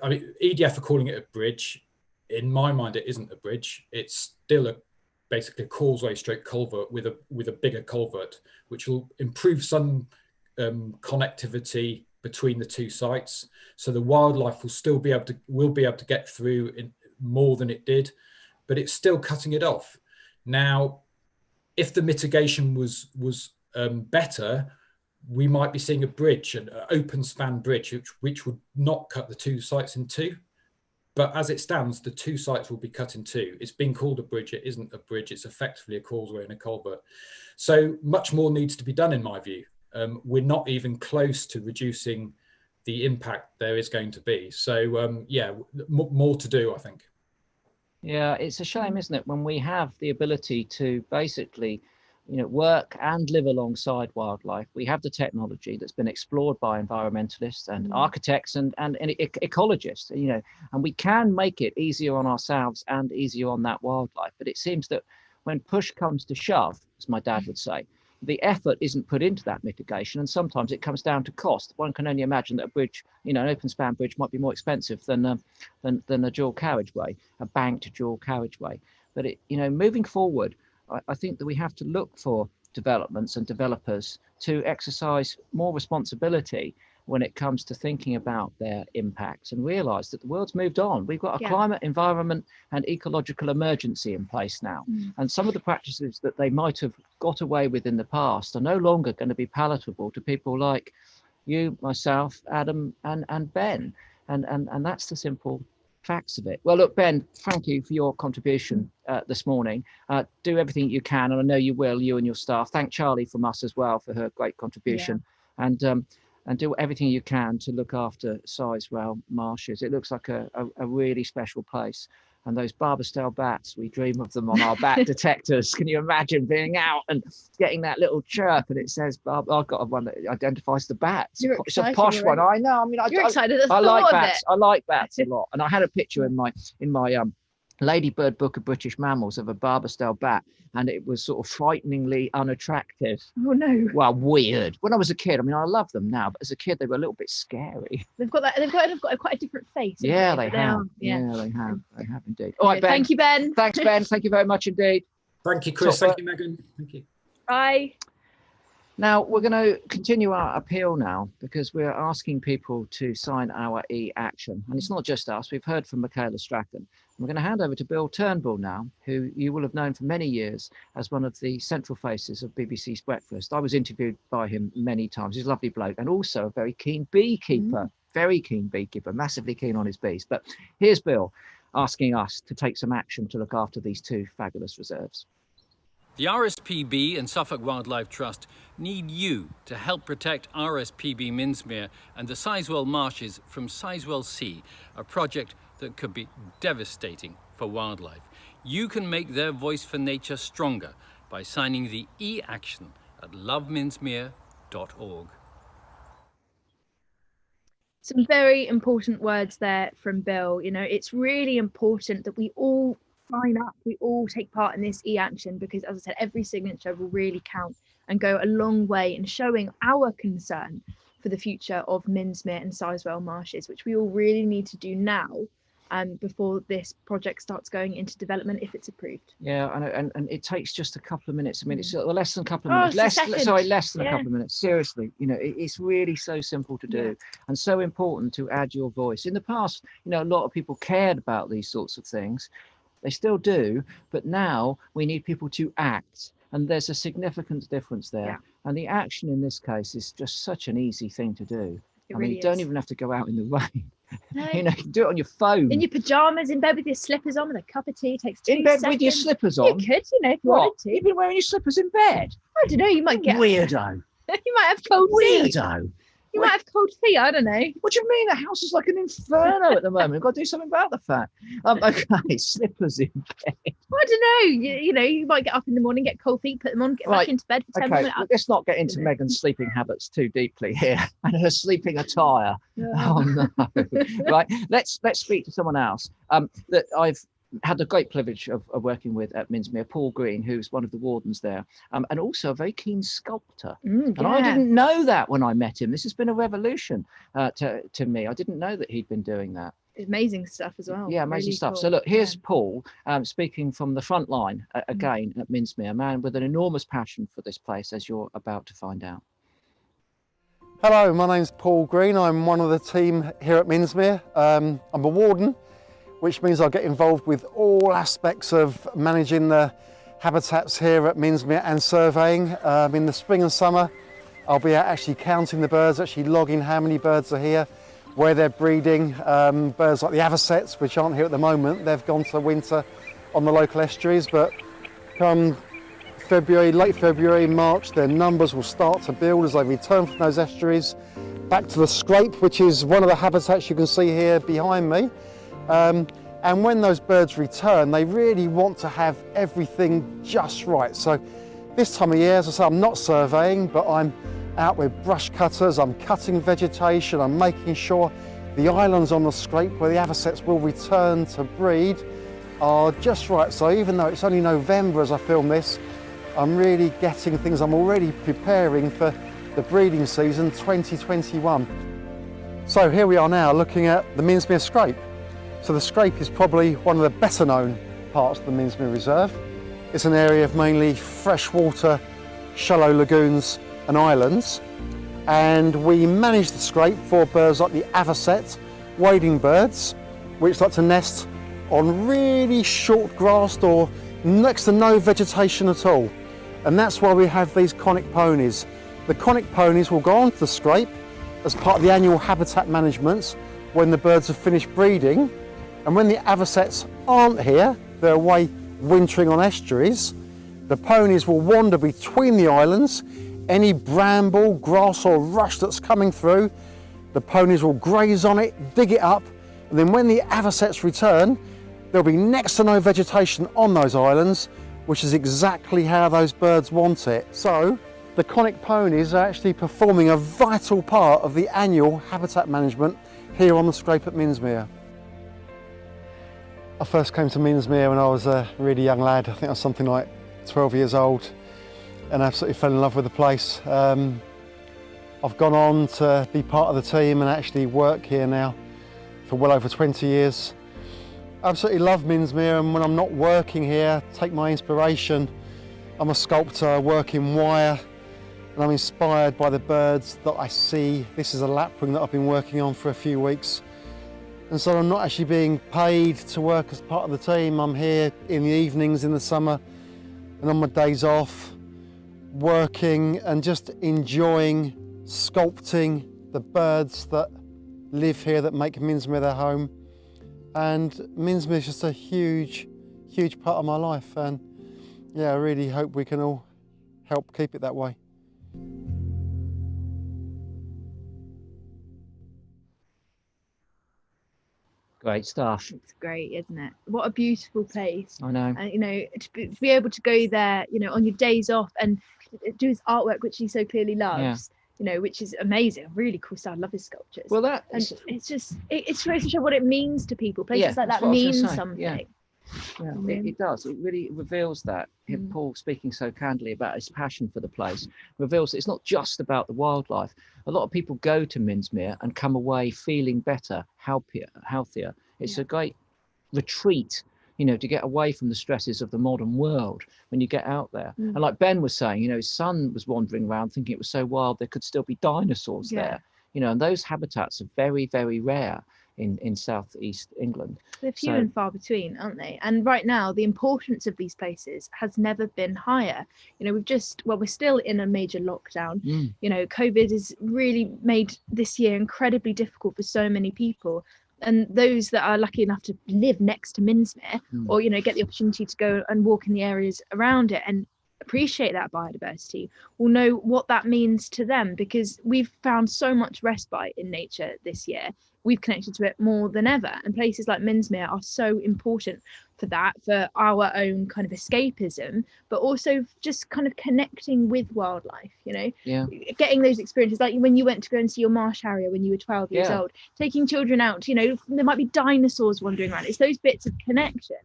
I mean, EDF are calling it a bridge. In my mind, it isn't a bridge. It's still basically a causeway stroke culvert with a bigger culvert, which will improve some connectivity between the two sites, so the wildlife will still be able to get through in more than it did, but it's still cutting it off. Now, if the mitigation was better, we might be seeing a bridge, an open span bridge, which would not cut the two sites in two. But as it stands, the two sites will be cut in two. It's been called a bridge. It isn't a bridge. It's effectively a causeway and a culvert. So much more needs to be done, in my view. We're not even close to reducing the impact there is going to be. So yeah, more to do, I think. Yeah, it's a shame, isn't it, when we have the ability to basically, work and live alongside wildlife. We have the technology that's been explored by environmentalists and architects and ecologists, and we can make it easier on ourselves and easier on that wildlife. But it seems that when push comes to shove, as my dad would say, the effort isn't put into that mitigation, and sometimes it comes down to cost. One can only imagine that a bridge, an open span bridge, might be more expensive than a dual carriageway, a banked dual carriageway. But moving forward, I think that we have to look for developments and developers to exercise more responsibility when it comes to thinking about their impacts, and realise that the world's moved on. We've got a climate, environment and ecological emergency in place now. And some of the practices that they might have got away with in the past are no longer going to be palatable to people like you, myself, Adam and Ben. And that's the simple facts of it. Well, look, Ben, thank you for your contribution this morning. Do everything you can, and I know you will, you and your staff. Thank Charlie from us as well for her great contribution. And do everything you can to look after Sizewell Marshes. It looks like a really special place. And those Barbastelle bats, we dream of them on our bat detectors. Can you imagine being out and getting that little chirp and it says, I've got one that identifies the bats. It's a posh one. I know. I mean, You're excited at the I like thought bats. of it. I like bats a lot. And I had a picture in my Ladybird Book of British Mammals of a Barbastelle bat, and it was sort of frighteningly unattractive. Oh no. Well, weird. When I was a kid, I mean, I love them now, but as a kid, they were a little bit scary. They've got quite a different face. Yeah, they have. They have indeed. All right, Ben. Thank you, Ben. Thanks, Ben. Thank you very much indeed. Thank you, Chris. Thank you, Megan. Thank you. Bye. Now, we're going to continue our appeal now, because we're asking people to sign our e-action. And it's not just us. We've heard from Michaela Strachan. We're going to hand over to Bill Turnbull now, who you will have known for many years as one of the central faces of BBC's Breakfast. I was interviewed by him many times. He's a lovely bloke, and also a very keen beekeeper, massively keen on his bees. But here's Bill asking us to take some action to look after these two fabulous reserves. The RSPB and Suffolk Wildlife Trust need you to help protect RSPB Minsmere and the Sizewell Marshes from Sizewell Sea, a project that could be devastating for wildlife. You can make their voice for nature stronger by signing the e-action at loveminsmere.org. Some very important words there from Bill. It's really important that we all sign up, we all take part in this e-action, because, as I said, every signature will really count and go a long way in showing our concern for the future of Minsmere and Sizewell Marshes, which we all really need to do now, before this project starts going into development, if it's approved. Yeah, and it takes just a couple of minutes. I mean, it's less than a couple of minutes. Less than a couple of minutes. Seriously, it's really so simple to do, and so important to add your voice. In the past, a lot of people cared about these sorts of things. They still do, but now we need people to act, and there's a significant difference there. Yeah. And the action in this case is just such an easy thing to do. You don't even have to go out in the rain. No. You can do it on your phone. In your pajamas, in bed with your slippers on, with a cup of tea. Takes 2 in bed seconds. with your slippers on. You could, if you What? wanted to. You've been wearing your slippers in bed. I don't know. You might get Weirdo. You might have cold feet. Weirdo. You might have cold feet. I don't know. What do you mean? The house is like an inferno at the moment. We've got to do something about the fact. Okay, slippers in bed. I don't know. You might get up in the morning, get cold feet, put them on, get back into bed for 10 minutes. Let's not get into Megan's sleeping habits too deeply here and her sleeping attire. Oh no! Right, let's speak to someone else that I've had the great privilege of working with at Minsmere, Paul Green, who's one of the wardens there, and also a very keen sculptor. And I didn't know that when I met him. This has been a revolution to me. I didn't know that he'd been doing that. Amazing stuff as well. Yeah, amazing really stuff. cool. So look, here's Paul speaking from the front line again at Minsmere, a man with an enormous passion for this place, as you're about to find out. Hello, my name's Paul Green. I'm one of the team here at Minsmere. I'm a warden, which means I get involved with all aspects of managing the habitats here at Minsmere and surveying. In the spring and summer, I'll be out actually counting the birds, actually logging how many birds are here, where they're breeding. Birds like the avocets, which aren't here at the moment, they've gone to winter on the local estuaries, but come February, late February, March, their numbers will start to build as they return from those estuaries back to the scrape, which is one of the habitats you can see here behind me. And when those birds return, they really want to have everything just right. So this time of year, as I say, I'm not surveying, but I'm out with brush cutters, I'm cutting vegetation, I'm making sure the islands on the scrape where the avocets will return to breed are just right. So even though it's only November as I film this, I'm really getting things, I'm already preparing for the breeding season 2021. So here we are now looking at the Minsmere Scrape. So the Scrape is probably one of the better known parts of the Minsmere Reserve. It's an area of mainly freshwater, shallow lagoons and islands. And we manage the Scrape for birds like the avocet, wading birds, which like to nest on really short grassed or next to no vegetation at all. And that's why we have these conic ponies. The conic ponies will go onto the Scrape as part of the annual habitat management when the birds have finished breeding. And when the avocets aren't here, they're away wintering on estuaries, the ponies will wander between the islands. Any bramble, grass or rush that's coming through, the ponies will graze on it, dig it up, and then when the avocets return, there'll be next to no vegetation on those islands, which is exactly how those birds want it. So the conic ponies are actually performing a vital part of the annual habitat management here on the Scrape at Minsmere. I first came to Minsmere when I was a really young lad. I think I was something like 12 years old, and I absolutely fell in love with the place. I've gone on to be part of the team and actually work here now for well over 20 years. I absolutely love Minsmere, and when I'm not working here, take my inspiration. I'm a sculptor, I work in wire, and I'm inspired by the birds that I see. This is a lapwing that I've been working on for a few weeks. And so I'm not actually being paid to work as part of the team. I'm here in the evenings in the summer and on my days off, working and just enjoying sculpting the birds that live here, that make Minsmere their home. And Minsmere is just a huge, huge part of my life. And yeah, I really hope we can all help keep it that way. Great stuff. It's great, isn't it? What a beautiful place. I know. And, you know, to be able to go there, you know, on your days off and do his artwork, which he so clearly loves, you know, which is amazing. Really cool style. I love his sculptures. Well, that and it's just, it shows to show what it means to people. Places like that mean something. Yeah, it does. It really reveals that. Paul speaking so candidly about his passion for the place reveals that it's not just about the wildlife. A lot of people go to Minsmere and come away feeling better, healthier. It's a great retreat, you know, to get away from the stresses of the modern world when you get out there. And like Ben was saying, you know, his son was wandering around thinking it was so wild there could still be dinosaurs there, you know, and those habitats are very, very rare in southeast England. They're few and far between, aren't they? And right now the importance of these places has never been higher. You know, we're still in a major lockdown. You know, COVID has really made this year incredibly difficult for so many people, and those that are lucky enough to live next to Minsmere or, you know, get the opportunity to go and walk in the areas around it and appreciate that biodiversity will know what that means to them, because we've found so much respite in nature this year. We've connected to it more than ever, and places like Minsmere are so important for that, for our own kind of escapism, but also just kind of connecting with wildlife, you know, getting those experiences, like when you went to go and see your marsh harrier when you were 12 years old, taking children out, you know, there might be dinosaurs wandering around. It's those bits of connection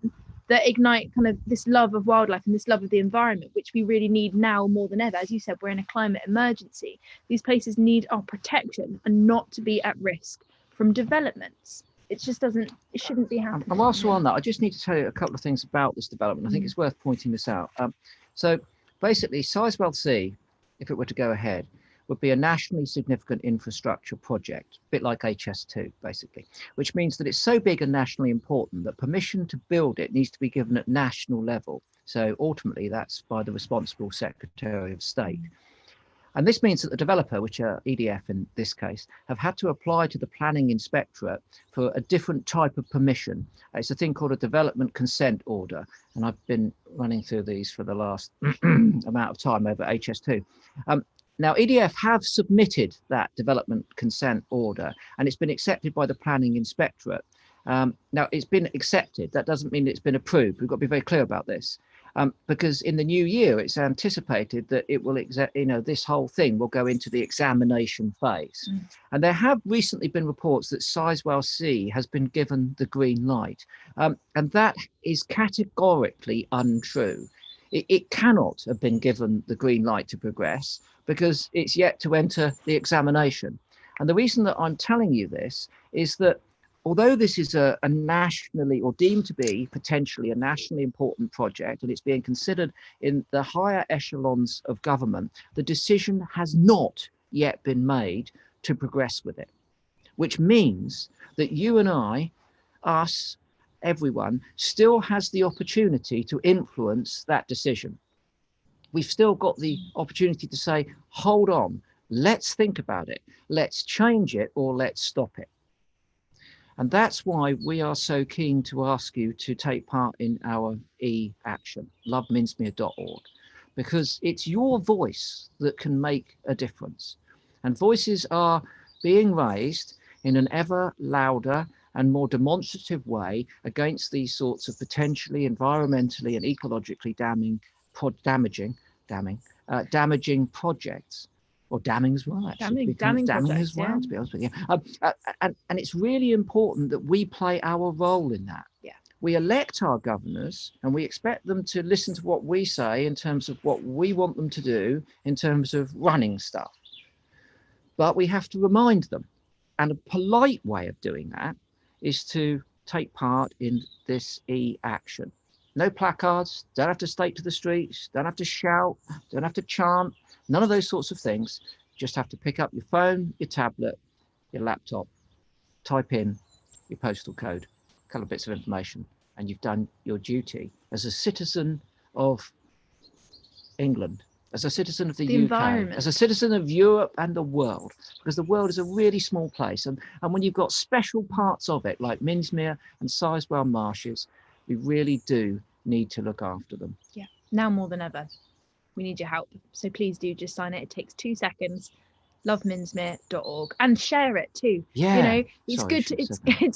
that ignite kind of this love of wildlife and this love of the environment, which we really need now more than ever. As you said, we're in a climate emergency. These places need our protection and not to be at risk from developments. It shouldn't be happening. And whilst we're on that, I just need to tell you a couple of things about this development. I think it's worth pointing this out. So basically, Sizewell C, if it were to go ahead, would be a nationally significant infrastructure project, a bit like HS2, basically, which means that it's so big and nationally important that permission to build it needs to be given at national level. So ultimately, that's by the responsible Secretary of State. And this means that the developer, which are EDF in this case, have had to apply to the Planning Inspectorate for a different type of permission. It's a thing called a Development Consent Order. And I've been running through these for the last amount of time over HS2. Now, EDF have submitted that Development Consent Order, and it's been accepted by the Planning Inspectorate. Now, it's been accepted. That doesn't mean it's been approved. We've got to be very clear about this. because in the new year it's anticipated that it will, this whole thing will go into the examination phase. And there have recently been reports that Sizewell C has been given the green light, and that is categorically untrue. It cannot have been given the green light to progress because it's yet to enter the examination. And the reason that I'm telling you this is that although this is a nationally, or deemed to be potentially a nationally important project, and it's being considered in the higher echelons of government, the decision has not yet been made to progress with it, which means that you and I, us, everyone, still has the opportunity to influence that decision. We've still got the opportunity to say, hold on, let's think about it, let's change it, or let's stop it. And that's why we are so keen to ask you to take part in our e-action, loveminsmere.org, because it's your voice that can make a difference. And voices are being raised in an ever louder and more demonstrative way against these sorts of potentially environmentally and ecologically damaging projects. Or damning as well, actually. Damning as well, to be honest with you. And it's really important that we play our role in that. Yeah. We elect our governors and we expect them to listen to what we say in terms of what we want them to do in terms of running stuff. But we have to remind them. And a polite way of doing that is to take part in this e-action. No placards, don't have to stake to the streets, don't have to shout, don't have to chant, none of those sorts of things. You just have to pick up your phone, your tablet, your laptop, type in your postal code, a couple of bits of information, and you've done your duty as a citizen of England, as a citizen of the UK, as a citizen of Europe and the world, because the world is a really small place. And when you've got special parts of it, like Minsmere and Sizewell Marshes, we really do need to look after them. Yeah, now more than ever. We need your help. So please do just sign it. It takes 2 seconds. loveminsmere.org, and share it too. Yeah. You know, it's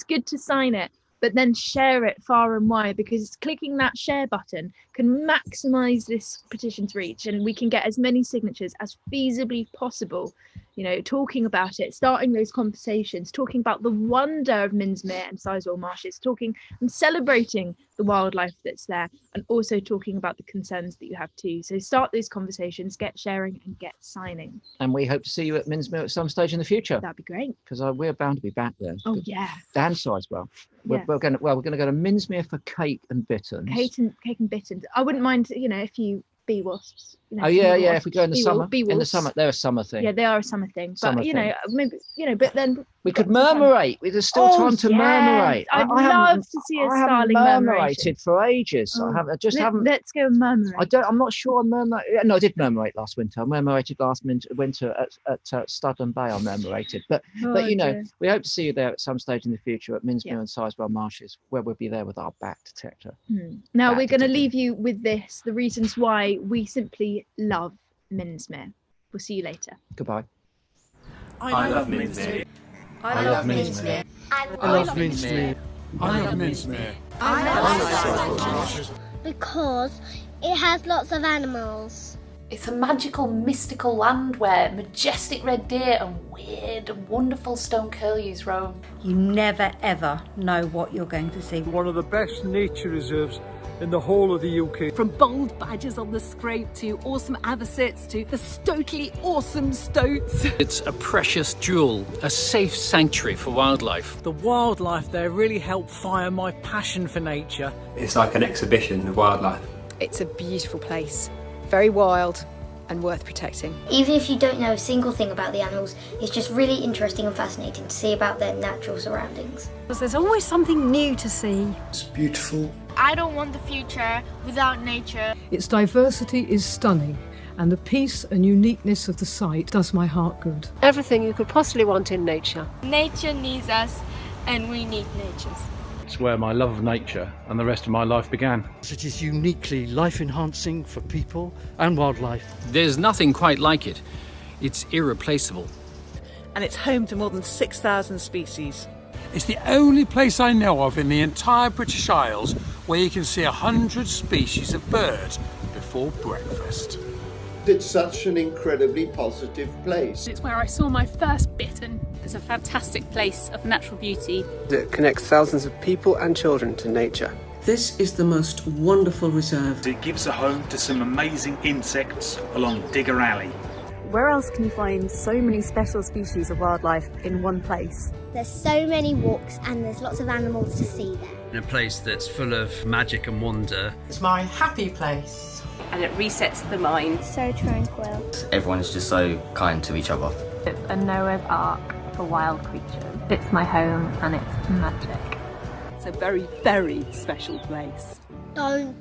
good to sign it, but then share it far and wide, because clicking that share button can maximize this petition's reach, and we can get as many signatures as feasibly possible, you know, talking about it, starting those conversations, talking about the wonder of Minsmere and Sizewell Marshes, talking and celebrating the wildlife that's there, and also talking about the concerns that you have too. So start those conversations, get sharing and get signing. And we hope to see you at Minsmere at some stage in the future. That'd be great. Because we're bound to be back there. Oh yeah. And Sizewell. We're going to go to Minsmere for cake and bitters. Cake and bitters. I wouldn't mind, you know, if you bee wasps. You know, if we go in the summer. In the summer, they're a summer thing. Yeah, they are a summer thing. But maybe, but then we could murmurate. There's still time to murmurate. I'd love to see a starling murmurated for ages. Oh, I haven't. Let's go murmurate. I'm not sure I murmurated. No, I did murmurate last winter. I murmurated last winter at Studland Bay. I murmurated. But we hope to see you there at some stage in the future at Minsmere and Sizewell Marshes, where we'll be there with our back detector. Now we're going to leave you with this: the reasons why we simply love Minsmere. We'll see you later. Goodbye. I love Minsmere. I love Minsmere. I love Minsmere. I love Minsmere. I love Minsmere. Because it has lots of animals. It's a magical, mystical land where majestic red deer and weird and wonderful stone curlews roam. You never ever know what you're going to see. One of the best nature reserves in the whole of the UK. From bold badgers on the scrape to awesome avocets to the stokely awesome stoats. It's a precious jewel, a safe sanctuary for wildlife. The wildlife there really helped fire my passion for nature. It's like an exhibition of wildlife. It's a beautiful place, very wild and worth protecting. Even if you don't know a single thing about the animals, it's just really interesting and fascinating to see about their natural surroundings. Because there's always something new to see. It's beautiful. I don't want the future without nature. Its diversity is stunning, and the peace and uniqueness of the site does my heart good. Everything you could possibly want in nature. Nature needs us, and we need nature. It's where my love of nature and the rest of my life began. It is uniquely life-enhancing for people and wildlife. There's nothing quite like it. It's irreplaceable. And it's home to more than 6,000 species. It's the only place I know of in the entire British Isles where you can see 100 species of birds before breakfast. It's such an incredibly positive place. It's where I saw my first bittern. It's a fantastic place of natural beauty. It connects thousands of people and children to nature. This is the most wonderful reserve. It gives a home to some amazing insects along Digger Alley. Where else can you find so many special species of wildlife in one place? There's so many walks and there's lots of animals to see there. In a place that's full of magic and wonder. It's my happy place. And it resets the mind. So tranquil. Everyone's just so kind to each other. It's a Noah's Ark for wild creatures. It's my home and it's magic. It's a very, very special place. Don't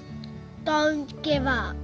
give up.